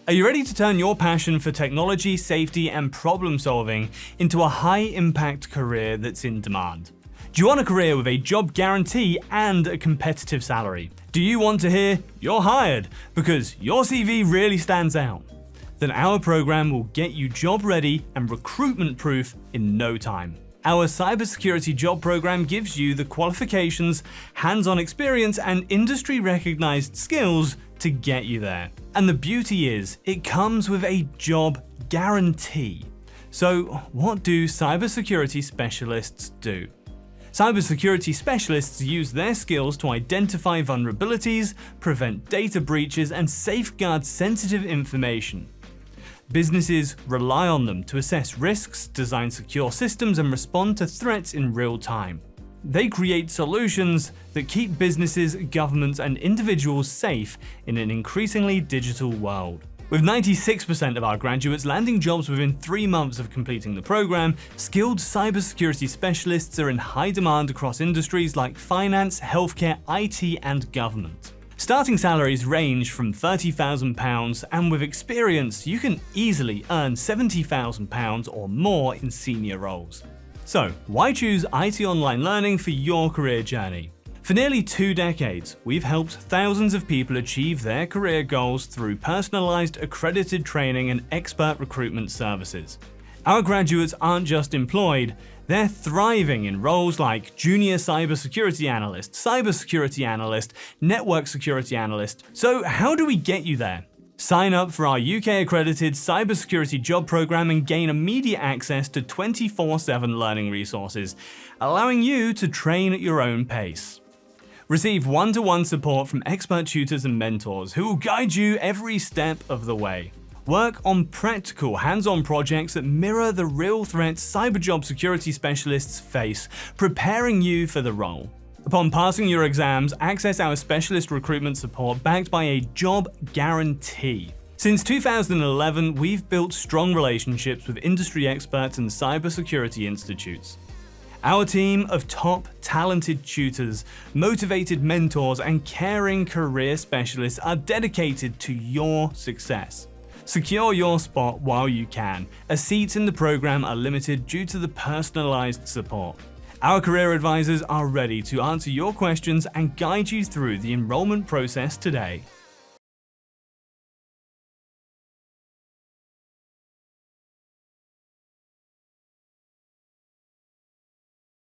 Are you ready to turn your passion for technology, safety, and problem solving into a high-impact career that's in demand? Do you want a career with a job guarantee and a competitive salary? Do you want to hear you're hired because your CV really stands out? Then our program will get you job ready and recruitment proof in no time. Our cybersecurity job program gives you the qualifications, hands-on experience, and industry-recognized skills to get you there. And the beauty is, it comes with a job guarantee. So what do cybersecurity specialists do? Cybersecurity specialists use their skills to identify vulnerabilities, prevent data breaches, and safeguard sensitive information. Businesses rely on them to assess risks, design secure systems, and respond to threats in real time. They create solutions that keep businesses, governments, and individuals safe in an increasingly digital world. With 96% of our graduates landing jobs within 3 months of completing the program, skilled cybersecurity specialists are in high demand across industries like finance, healthcare, IT, and government. Starting salaries range from £30,000, and with experience, you can easily earn £70,000 or more in senior roles. So, why choose IT Online Learning for your career journey? For nearly 2 decades, we've helped thousands of people achieve their career goals through personalized, accredited training and expert recruitment services. Our graduates aren't just employed, they're thriving in roles like junior cybersecurity analyst, network security analyst. So how do we get you there? Sign up for our UK-accredited cybersecurity job program and gain immediate access to 24/7 learning resources, allowing you to train at your own pace. Receive one-to-one support from expert tutors and mentors who will guide you every step of the way. Work on practical, hands-on projects that mirror the real threats cyber job security specialists face, preparing you for the role. Upon passing your exams, access our specialist recruitment support backed by a job guarantee. Since 2011, we've built strong relationships with industry experts and cybersecurity institutes. Our team of top, talented tutors, motivated mentors, and caring career specialists are dedicated to your success. Secure your spot while you can, as seats in the program are limited due to the personalized support. Our career advisors are ready to answer your questions and guide you through the enrollment process today.